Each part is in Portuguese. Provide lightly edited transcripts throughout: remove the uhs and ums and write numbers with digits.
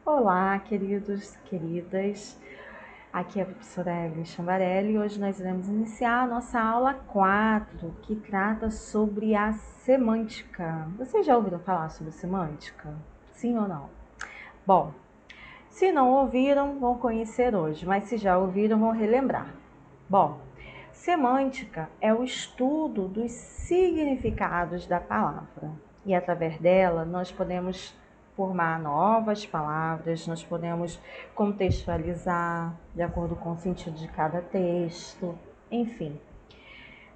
Olá, queridos, queridas. Aqui é a professora Evelyn Chambarelli e hoje nós iremos iniciar a nossa aula 4, que trata sobre a semântica. Vocês já ouviram falar sobre semântica? Sim ou não? Bom, se não ouviram, vão conhecer hoje, mas se já ouviram, vão relembrar. Bom, semântica é o estudo dos significados da palavra e através dela nós podemos formar novas palavras, nós podemos contextualizar de acordo com o sentido de cada texto, enfim,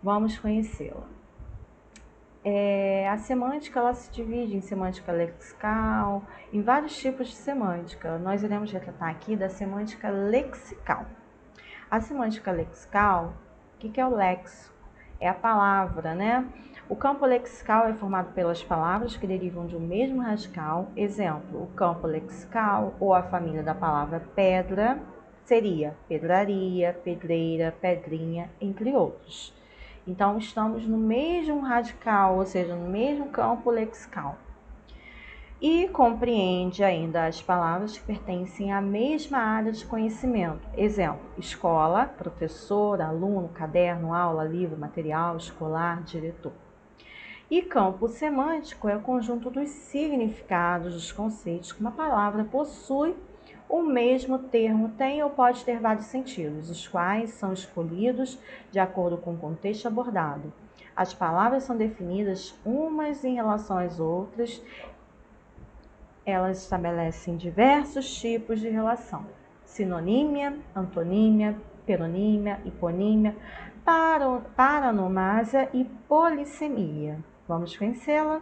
vamos conhecê-la. A semântica ela se divide em semântica lexical, em vários tipos de semântica. Nós iremos retratar aqui da semântica lexical. A semântica lexical, o que é o léxico? É a palavra, né? O campo lexical é formado pelas palavras que derivam de um mesmo radical. Exemplo, o campo lexical ou a família da palavra pedra seria pedraria, pedreira, pedrinha, entre outros. Então, estamos no mesmo radical, ou seja, no mesmo campo lexical. E compreende ainda as palavras que pertencem à mesma área de conhecimento. Exemplo, escola, professor, aluno, caderno, aula, livro, material escolar, diretor. E campo semântico é o conjunto dos significados, dos conceitos que uma palavra possui. O mesmo termo tem ou pode ter vários sentidos, os quais são escolhidos de acordo com o contexto abordado. As palavras são definidas umas em relação às outras. Elas estabelecem diversos tipos de relação: sinonímia, antonímia, peronímia, hiponímia, paronomásia e polissemia. Vamos conhecê-la?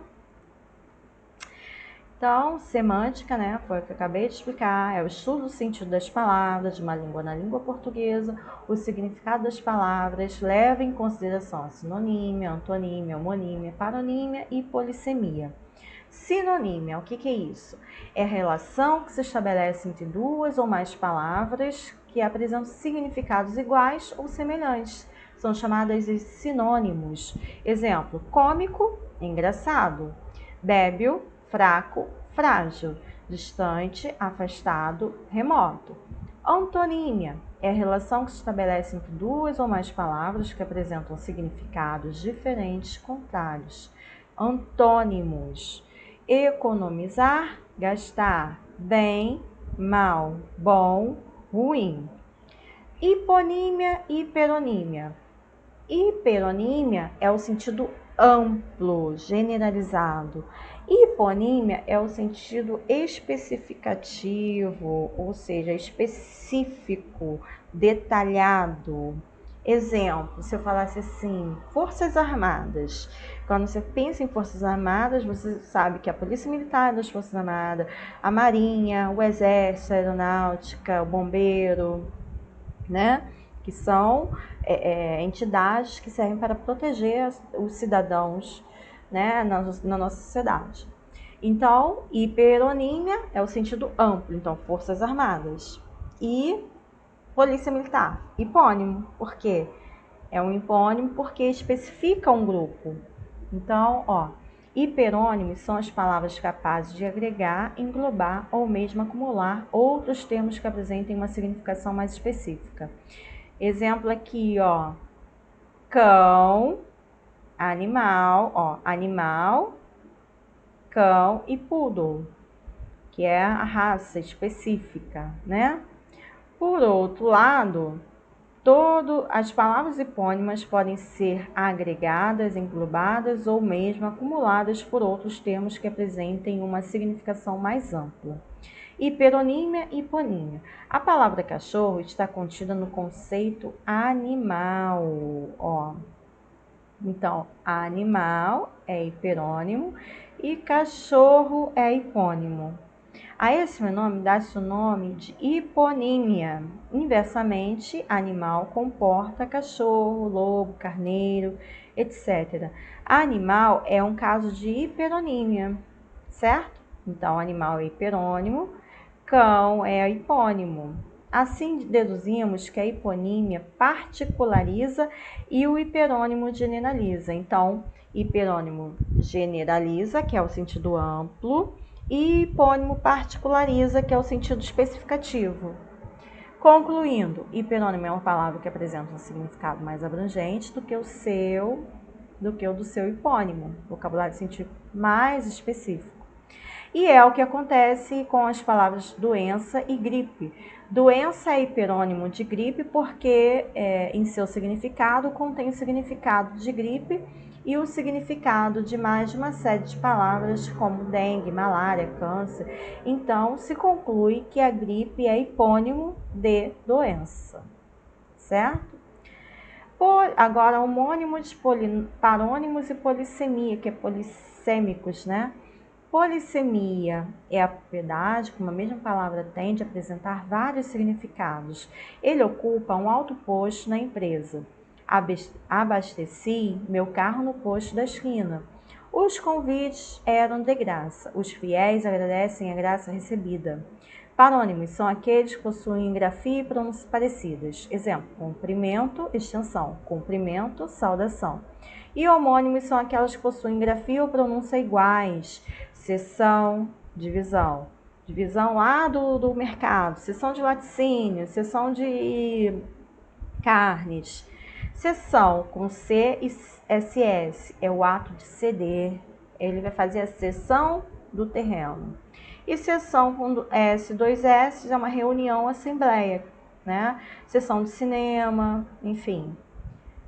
Então, semântica, né, foi o que eu acabei de explicar, é o estudo do sentido das palavras de uma língua na língua portuguesa, o significado das palavras, leva em consideração a sinonímia, antonímia, homonímia, paronímia e polissemia. Sinonímia, o que é isso? É a relação que se estabelece entre duas ou mais palavras que apresentam significados iguais ou semelhantes. São chamadas de sinônimos. Exemplo, cômico, engraçado. Débil, fraco, frágil. Distante, afastado, remoto. Antonímia é a relação que se estabelece entre duas ou mais palavras que apresentam significados diferentes, contrários. Antônimos: economizar, gastar, bem, mal, bom, ruim. Hiponímia e hiperonímia. Hiperonímia é o sentido amplo, generalizado. Hiponímia é o sentido especificativo, ou seja, específico, detalhado. Exemplo, se eu falasse assim, Forças Armadas. Quando você pensa em Forças Armadas, você sabe que a Polícia Militar das Forças Armadas, a Marinha, o Exército, a Aeronáutica, o Bombeiro, né? Que são entidades que servem para proteger os cidadãos, né, na nossa sociedade. Então, hiperonímia é o sentido amplo, então Forças Armadas. E Polícia Militar, hipônimo, por quê? É um hipônimo porque especifica um grupo. Então, hiperônimos são as palavras capazes de agregar, englobar ou mesmo acumular outros termos que apresentem uma significação mais específica. Exemplo aqui, cão, animal, animal, cão e poodle, que é a raça específica, né? Por outro lado, as palavras hipônimas podem ser agregadas, englobadas ou mesmo acumuladas por outros termos que apresentem uma significação mais ampla. Hiperonímia e hiponímia. A palavra cachorro está contida no conceito animal. Então, animal é hiperônimo e cachorro é hipônimo. A esse nome dá-se o nome de hiponímia. Inversamente, animal comporta cachorro, lobo, carneiro, etc. Animal é um caso de hiperonímia, certo? Então, animal é hiperônimo, cão é hipônimo. Assim, deduzimos que a hiponímia particulariza e o hiperônimo generaliza. Então, hiperônimo generaliza, que é o sentido amplo, E hipônimo particulariza, que é o sentido especificativo. Concluindo, hiperônimo é uma palavra que apresenta um significado mais abrangente do que o do seu hipônimo, vocabulário científico mais específico. E é o que acontece com as palavras doença e gripe. Doença é hiperônimo de gripe porque em seu significado contém o significado de gripe e o significado de mais de uma série de palavras como dengue, malária, câncer. Então, se conclui que a gripe é hipônimo de doença, certo? Agora, homônimos, parônimos e polissemia, que é polissêmicos, né? Polissemia é a propriedade, como a mesma palavra tem, de apresentar vários significados. Ele ocupa um alto posto na empresa. Abasteci meu carro no posto da esquina. Os convites eram de graça. Os fiéis agradecem a graça recebida. Parônimos são aqueles que possuem grafia e pronúncia parecidas. Exemplo, comprimento, extensão. Comprimento, saudação. E homônimos são aquelas que possuem grafia ou pronúncia iguais. Seção, divisão. Divisão lá do mercado. Seção de laticínio, seção de carnes. Seção com C e SS é o ato de ceder. Ele vai fazer a cessão do terreno. E seção com S, 2S é uma reunião, assembleia, né? Sessão de cinema, enfim.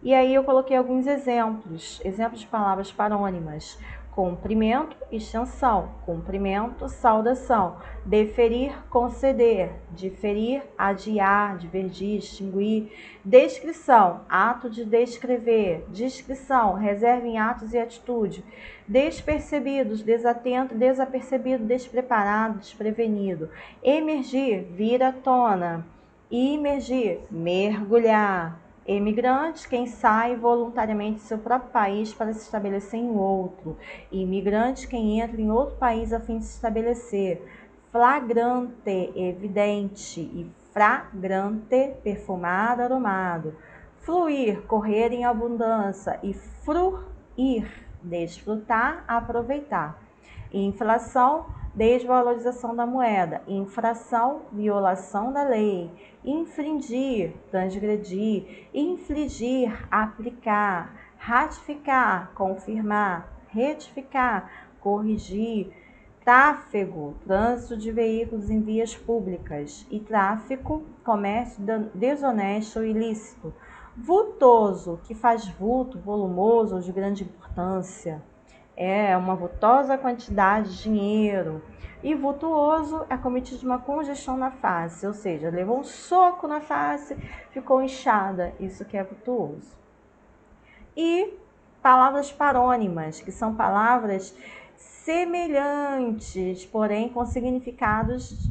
E aí eu coloquei alguns exemplos de palavras parônimas. Comprimento, extensão. Cumprimento, saudação. Deferir, conceder. Diferir, adiar, divergir, extinguir. Descrição, ato de descrever. Descrição, reserva em atos e atitude. Despercebidos, desatento, desapercebido, despreparado, desprevenido. Emergir, vir à tona. Imergir, mergulhar. Emigrante, quem sai voluntariamente de seu próprio país para se estabelecer em outro. Imigrante, quem entra em outro país a fim de se estabelecer. Flagrante, evidente. E fragrante, perfumado, aromado. Fluir, correr em abundância. E fruir, desfrutar, aproveitar. Inflação, desvalorização da moeda. Infração, violação da lei. Infringir, transgredir. Infligir, aplicar. Ratificar, confirmar. Retificar, corrigir. Tráfego, trânsito de veículos em vias públicas. E tráfico, comércio desonesto ou ilícito. Vultoso, que faz vulto, volumoso ou de grande importância. É uma vultosa quantidade de dinheiro. E vultuoso é cometido de uma congestão na face, ou seja, levou um soco na face, ficou inchada. Isso que é vultuoso. E palavras parônimas, que são palavras semelhantes, porém com significados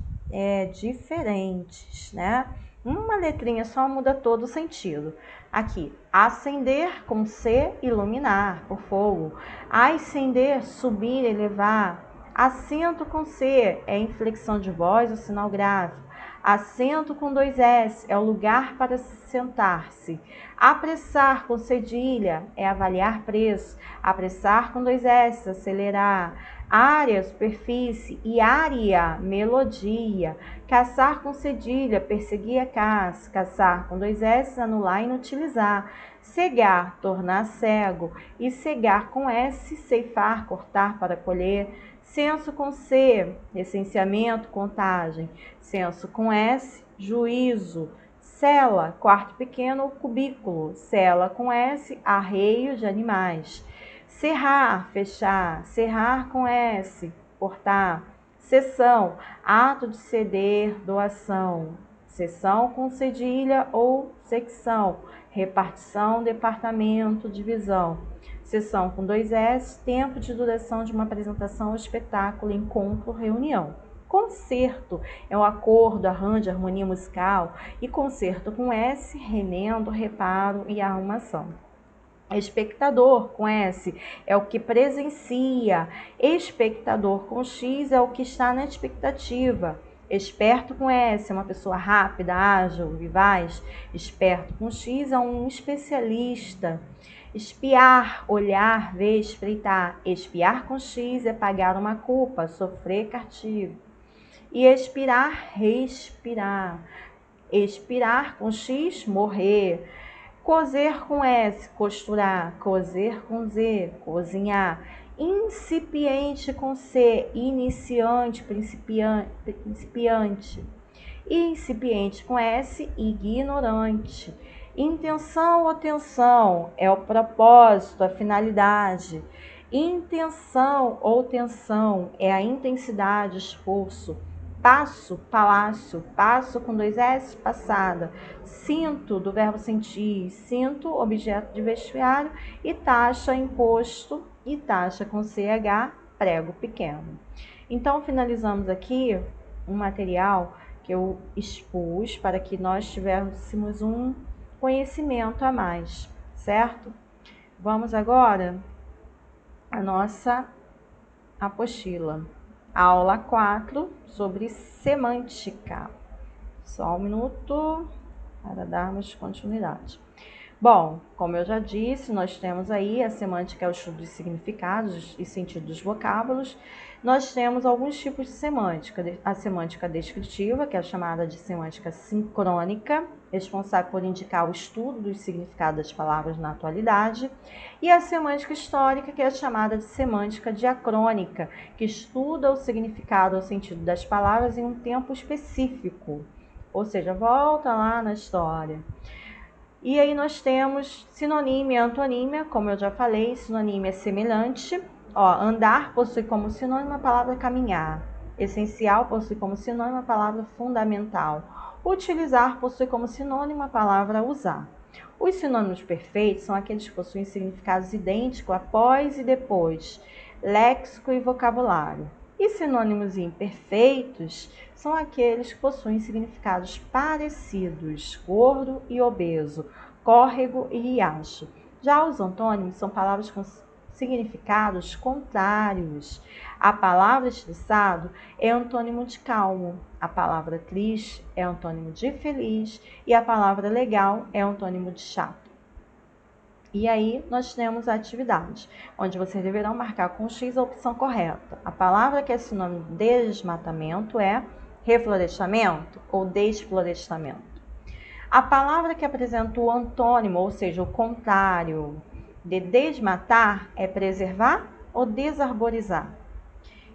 diferentes, né? Uma letrinha só muda todo o sentido. Aqui, acender com C, iluminar, por fogo. Ascender, subir, elevar. Acento com C é inflexão de voz ou sinal grave. Assento com 2S é o lugar para sentar-se. Apressar com cedilha é avaliar preço. Apressar com 2S, acelerar. Área, superfície. E área, melodia. Caçar com cedilha, perseguir a caça. Caçar com 2S, anular, inutilizar. Cegar, tornar cego. E cegar com S, ceifar, cortar para colher. Censo com C, recenseamento, contagem. Censo com S, juízo. Cela, quarto pequeno ou cubículo. Cela com S, arreio de animais. Cerrar, fechar. Cerrar com S, portar. Cessão, ato de ceder, doação. Seção com cedilha ou secção. Repartição, departamento, divisão. Seção com 2S, tempo de duração de uma apresentação, espetáculo, encontro, reunião. Concerto é um acordo, arranjo, harmonia musical. E concerto com S, remendo, reparo e arrumação. Espectador com S é o que presencia. Espectador com X é o que está na expectativa. Esperto com S é uma pessoa rápida, ágil, vivaz. Esperto com X é um especialista. Espiar, olhar, ver, espreitar. Espiar com X é pagar uma culpa, sofrer castigo. E expirar, respirar. Expirar com X, morrer. Cozer com S, costurar. Cozer com Z, cozinhar. Incipiente com C, iniciante, principiante. Incipiente com S, ignorante. Intenção ou tensão é o propósito, a finalidade. Intenção ou tensão é a intensidade, esforço. Passo, palácio, passo com 2 S, passada. Cinto, do verbo sentir, cinto, objeto de vestiário. E taxa, imposto, e taxa com CH, prego pequeno. Então, finalizamos aqui um material que eu expus para que nós tivéssemos um conhecimento a mais, certo? Vamos agora à nossa apostila. Aula 4 sobre semântica. Só um minuto para darmos continuidade. Bom, como eu já disse, nós temos aí a semântica, é o estudo de significados e sentido dos vocábulos. Nós temos alguns tipos de semântica. A semântica descritiva, que é chamada de semântica sincrônica, responsável por indicar o estudo dos significados das palavras na atualidade. E a semântica histórica, que é chamada de semântica diacrônica, que estuda o significado ou sentido das palavras em um tempo específico. Ou seja, volta lá na história. E aí nós temos sinonímia e antonímia, como eu já falei, sinonímia é semelhante. Andar possui como sinônimo a palavra caminhar. Essencial possui como sinônimo a palavra fundamental. Utilizar possui como sinônimo a palavra usar. Os sinônimos perfeitos são aqueles que possuem significados idênticos após e depois, léxico e vocabulário. E sinônimos imperfeitos são aqueles que possuem significados parecidos, gordo e obeso, córrego e riacho. Já os antônimos são palavras com significados contrários. A palavra estressado é antônimo de calmo, a palavra triste é antônimo de feliz e a palavra legal é antônimo de chato. E aí nós temos a atividade, onde vocês deverão marcar com X a opção correta. A palavra que é sinônimo de desmatamento é reflorestamento ou desflorestamento. A palavra que apresenta o antônimo, ou seja, o contrário de desmatar, é preservar ou desarborizar.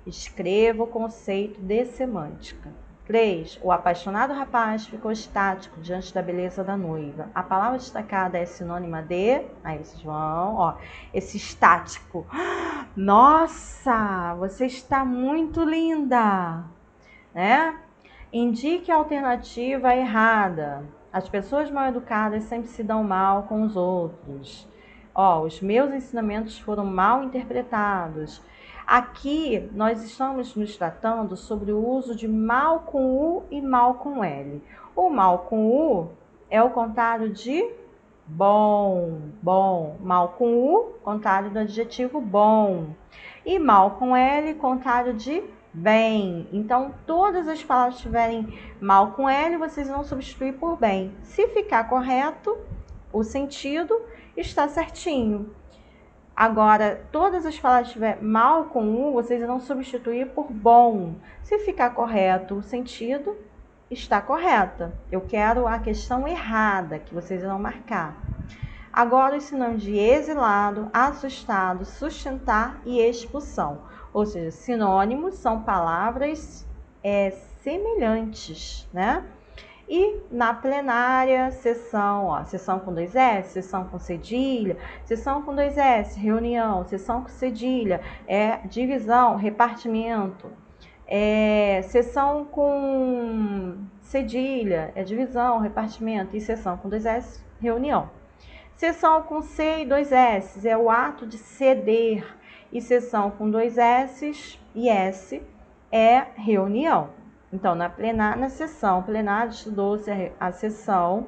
Escreva o conceito de semântica. 3. O apaixonado rapaz ficou estático diante da beleza da noiva. A palavra destacada é sinônima de... Aí vocês vão, esse estático. Nossa, você está muito linda, né? Indique a alternativa errada. As pessoas mal educadas sempre se dão mal com os outros. Os meus ensinamentos foram mal interpretados. Aqui nós estamos nos tratando sobre o uso de mal com U e mal com L. O mal com U é o contrário de bom, bom. Mal com U, contrário do adjetivo bom. E mal com L, contrário de bem. Então, todas as palavras que tiverem mal com L, vocês vão substituir por bem. Se ficar correto, o sentido está certinho. Agora, todas as palavras que tiver mal com U, vocês vão substituir por bom. Se ficar correto o sentido, está correta. Eu quero a questão errada, que vocês vão marcar. Agora, os sinônimos de exilado, assustado, sustentar e expulsão. Ou seja, sinônimos são palavras semelhantes, né? E na plenária, sessão, sessão com 2 S, sessão com cedilha, sessão com 2 S, reunião, sessão com cedilha, divisão, repartimento, sessão com cedilha, divisão, repartimento, e sessão com 2 S, reunião. Sessão com C e 2 S é o ato de ceder, e sessão com 2 S e S é reunião. Então, na sessão plenária, estudou-se a sessão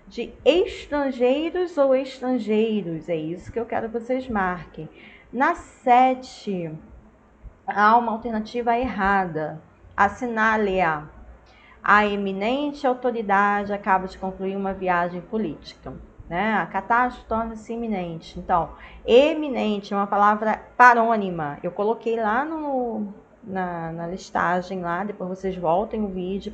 de estrangeiros ou estrangeiros. É isso que eu quero que vocês marquem. Na 7, há uma alternativa errada. Assinale-a. A eminente autoridade acaba de concluir uma viagem política. né? A catástrofe torna-se iminente. Então, eminente é uma palavra parônima. Eu coloquei lá na listagem lá, depois vocês voltem o vídeo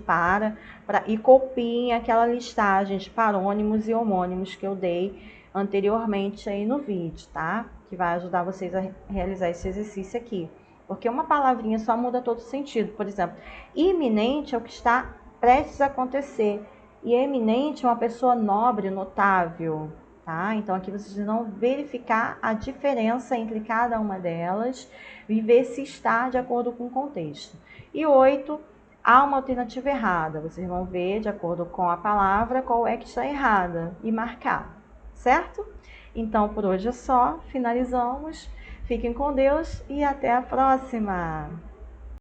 e copiem aquela listagem de parônimos e homônimos que eu dei anteriormente aí no vídeo, tá? Que vai ajudar vocês a realizar esse exercício aqui. Porque uma palavrinha só muda todo o sentido. Por exemplo, iminente é o que está prestes a acontecer. E eminente é uma pessoa nobre, notável, tá? Então aqui vocês vão verificar a diferença entre cada uma delas e ver se está de acordo com o contexto. E 8, há uma alternativa errada. Vocês vão ver, de acordo com a palavra, qual é que está errada e marcar, certo? Então por hoje é só, finalizamos. Fiquem com Deus e até a próxima!